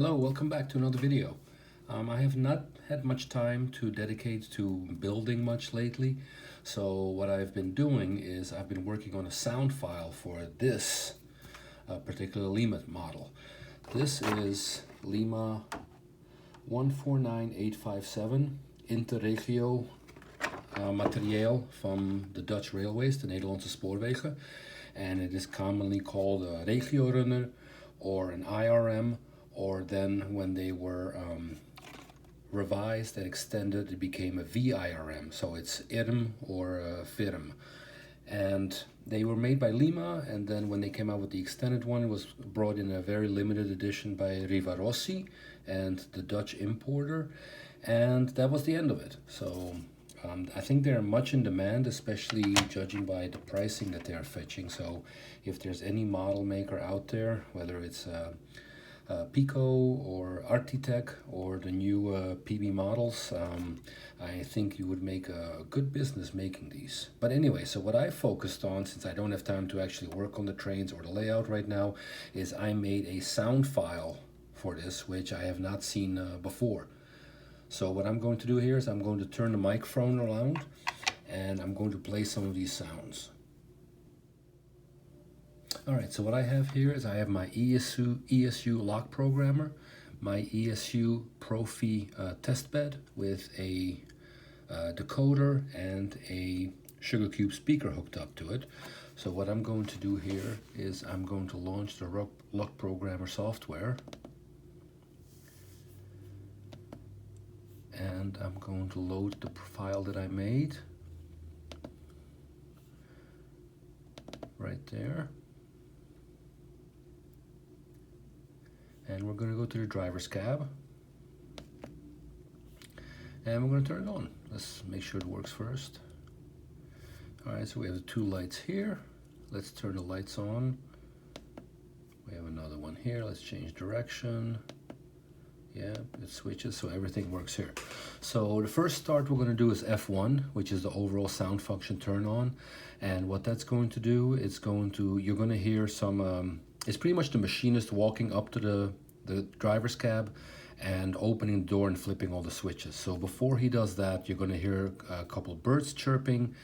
Hello, welcome back to another video. I have not had much time to dedicate to building much lately, so what I've been doing is I've been working on a sound file for this particular Lima model. This is Lima 149857 Interregio materieel from the Dutch railways, the Nederlandse Spoorwegen, and it is commonly called a regio runner or an IRM, or then when they were revised and extended, it became a VIRM. So it's IRM or VIRM. And they were made by Lima, and then when they came out with the extended one, it was brought in a very limited edition by Rivarossi and the Dutch importer, and that was the end of it. So I think they're much in demand, especially judging by the pricing that they're fetching. So if there's any model maker out there, whether it's Piko or Artitec or the new PB models, I think you would make a good business making these. But anyway, so what I focused on, since I don't have time to actually work on the trains or the layout right now, is I made a sound file for this, which I have not seen before. So what I'm going to do here is I'm going to turn the microphone around and I'm going to play some of these sounds. Alright, so what I have here is I have my ESU lock programmer, my ESU Profi test bed with a decoder and a sugar cube speaker hooked up to it. So what I'm going to do here is I'm going to launch the lock programmer software, and I'm going to load the file that I made right there. And we're going to go to the driver's cab, and we're going to turn it on. Let's make sure it works first. Alright, so we have the two lights here. Let's turn the lights on. We have another one here. Let's change direction. Yeah, it switches, so everything works here. So the first start we're going to do is F1, which is the overall sound function turn on. And what that's going to do, you're going to hear some, it's pretty much the machinist walking up to the driver's cab and opening the door and flipping all the switches. So before he does that, you're going to hear a couple of birds chirping,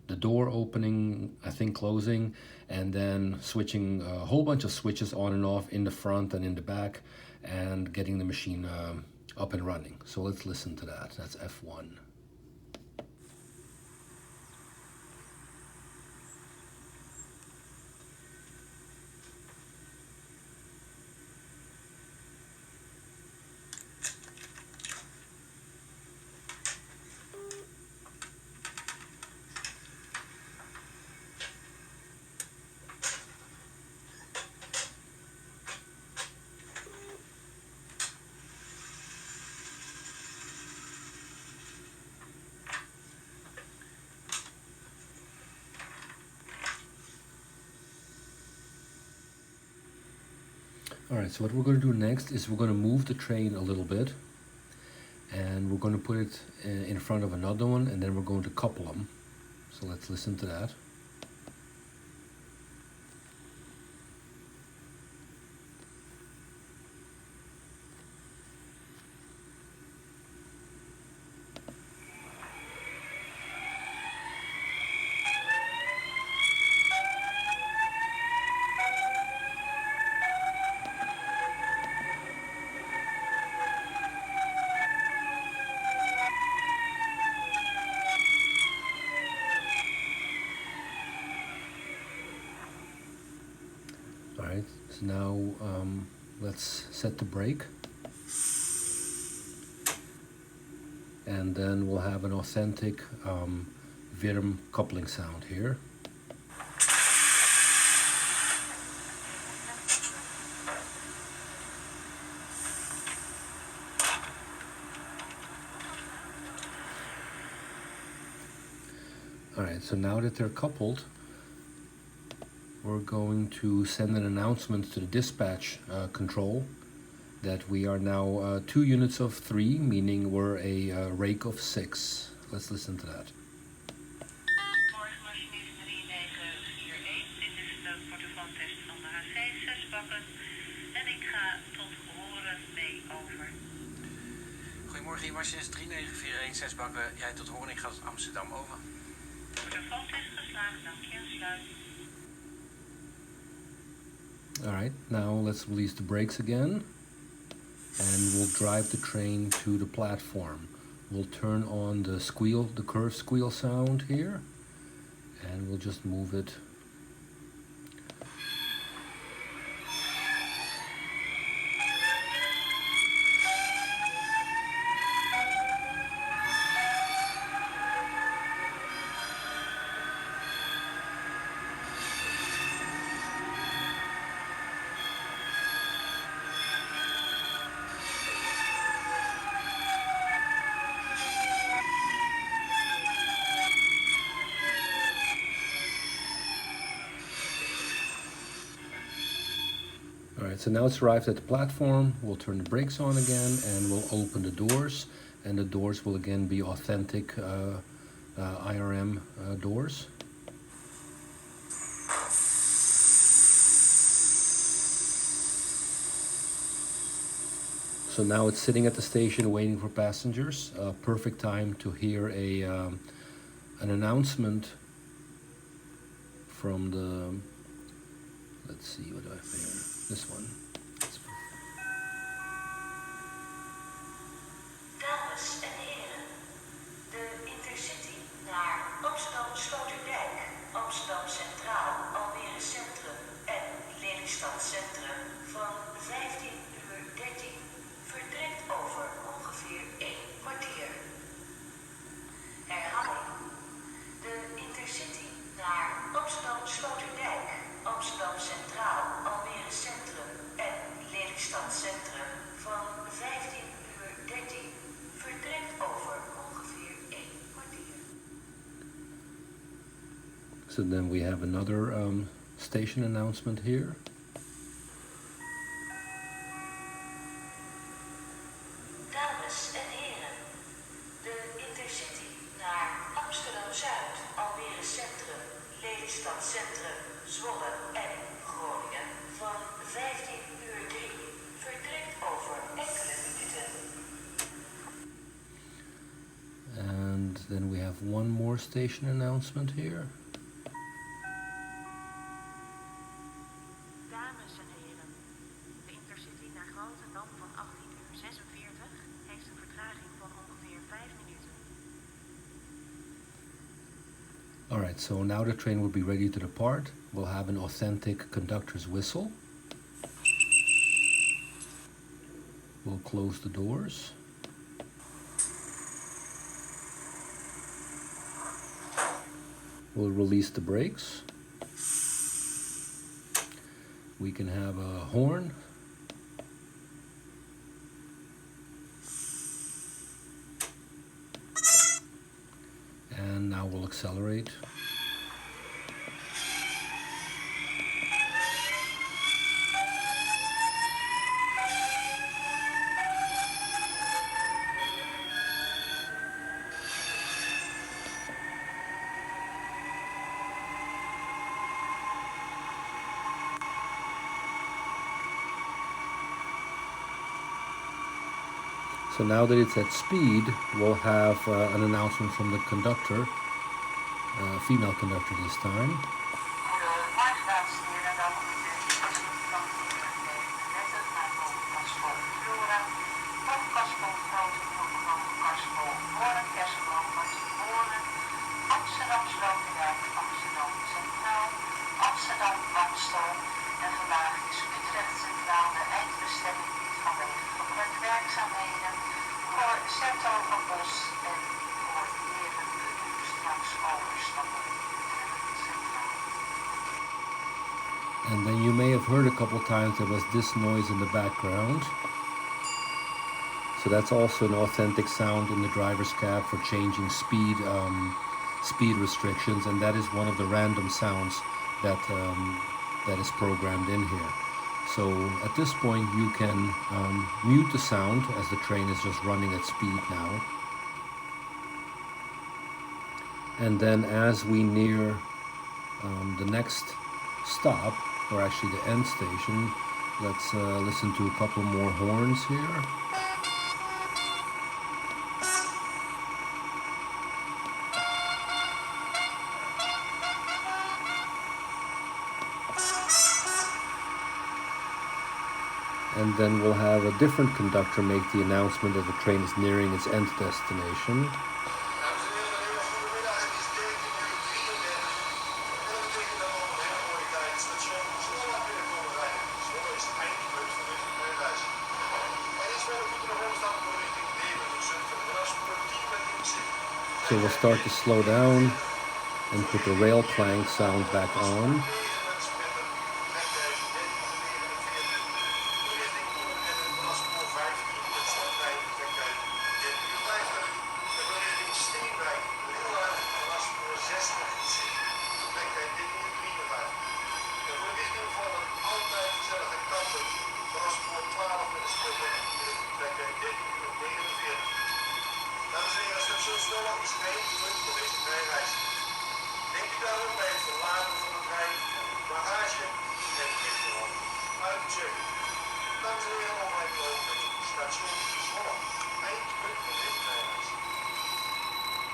the door opening, I think closing, and then switching a whole bunch of switches on and off in the front and in the back, and getting the machine up and running. So let's listen to that. That's F1. Alright, so what we're going to do next is we're going to move the train a little bit, and we're going to put it in front of another one, and then we're going to couple them. So let's listen to that. Alright, so now let's set the brake, and then we'll have an authentic VIRM coupling sound here. Alright, so now that they're coupled, we're going to send an announcement to the dispatch control that we are now 2 units of 3, meaning we're a rake of 6. Let's listen to that. En ik ga tot horen mee Goedemorgen, Iwarsjes 39416 Bakken. Jij tot Hoorn, ik ga tot Amsterdam, over. De vast is geslaagd, dank je, sluit. Alright, now let's release the brakes again. And we'll drive the train to the platform. We'll turn on the squeal, the curved squeal sound here. And we'll just move it. Alright, so now it's arrived at the platform. We'll turn the brakes on again and we'll open the doors. And the doors will again be authentic IRM doors. So now it's sitting at the station waiting for passengers. Perfect time to hear an announcement from the, let's see, what do I have here? This one. Dames en heren, de Intercity naar Amsterdam Sloterdijk, Amsterdam Centraal, Almere Centrum en Lelystad Centrum van 15:13 vertrekt over ongeveer 1 kwartier. Herhaling. De Intercity naar Amsterdam Sloterdijk, Amsterdam Centraal, Almere Centrum en Lelystad Centrum van 15:13 vertrekt over ongeveer 1 kwartier. So then we have another station announcement here. Dames en heren, de Intercity naar Amsterdam Zuid, Almere Centrum, Lelystad Centrum, Zwolle en Groningen van 15:03 vertrekt over enkele minuten. And then we have one more station announcement here. Dames en heren, de Intercity naar Groningen van 18:46 heeft een vertraging van ongeveer 5 minuten. Alright, so now the train will be ready to depart. We'll have an authentic conductor's whistle. We'll close the doors. We'll release the brakes. We can have a horn. And now we'll accelerate. So now that it's at speed, we'll have an announcement from the conductor, female conductor this time. Goedemorgen dames en heren, welkom in de Intercity van 34 naar Bovenkaspel Flora, Bovenkaspel Grote Broek, Bovenkaspel Hoorn, Kersenboom, Hoorn, Amsterdam Sloterdijk, Amsterdam Centraal, Amsterdam Amstel en vandaag is Utrecht Centraal de eindbestemming niet vanwege gebrek werkzaamheden voor Sertogenbos en voor heren kunt u straks overstappen in Utrecht Centraal. And then you may have heard a couple times there was this noise in the background. So that's also an authentic sound in the driver's cab for changing speed restrictions, and that is one of the random sounds that is programmed in here. So at this point you can mute the sound as the train is just running at speed now. And then as we near the next stop, or actually the end station, let's listen to a couple more horns here. and then we'll have a different conductor make the announcement that the train is nearing its end destination. So we'll start to slow down and put the rail clang sound back on.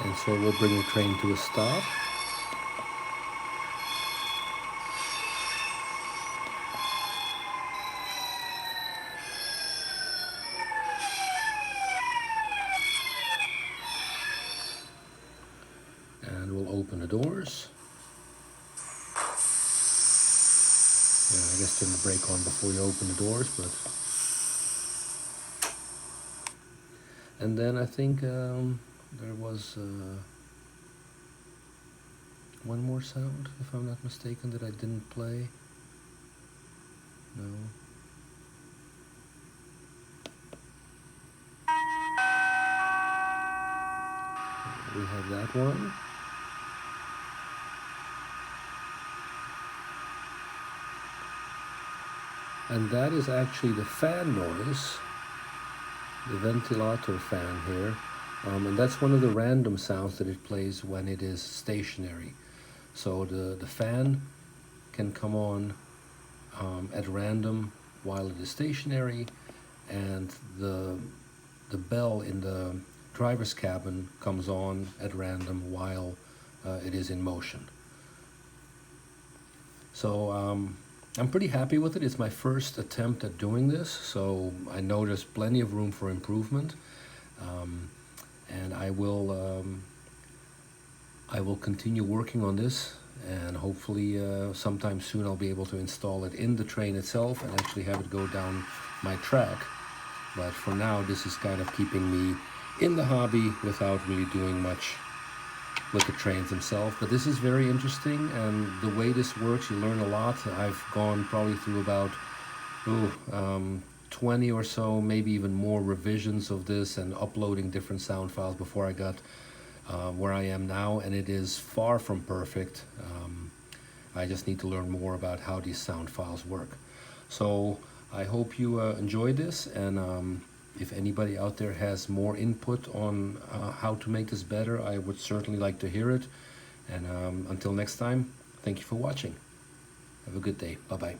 And so we'll bring the train to a stop. And we'll open the doors. Yeah, I guess turn the brake on before you open the doors, but... And then I think there was one more sound, if I'm not mistaken, that I didn't play. No. We have that one. And that is actually the fan noise, the ventilator fan here. And that's one of the random sounds that it plays when it is stationary. So the fan can come on at random while it is stationary, and the bell in the driver's cabin comes on at random while it is in motion. So I'm pretty happy with it. It's my first attempt at doing this, so I know there's plenty of room for improvement. And I will continue working on this, and hopefully sometime soon I'll be able to install it in the train itself and actually have it go down my track. But for now, this is kind of keeping me in the hobby without really doing much with the trains themselves. But this is very interesting, and the way this works, you learn a lot. I've gone probably through about 20 or so, maybe even more revisions of this and uploading different sound files before I got where I am now, and it is far from perfect. I just need to learn more about how these sound files work. So I hope you enjoyed this, and if anybody out there has more input on how to make this better, I would certainly like to hear it. And until next time, thank you for watching. Have a good day. Bye-bye.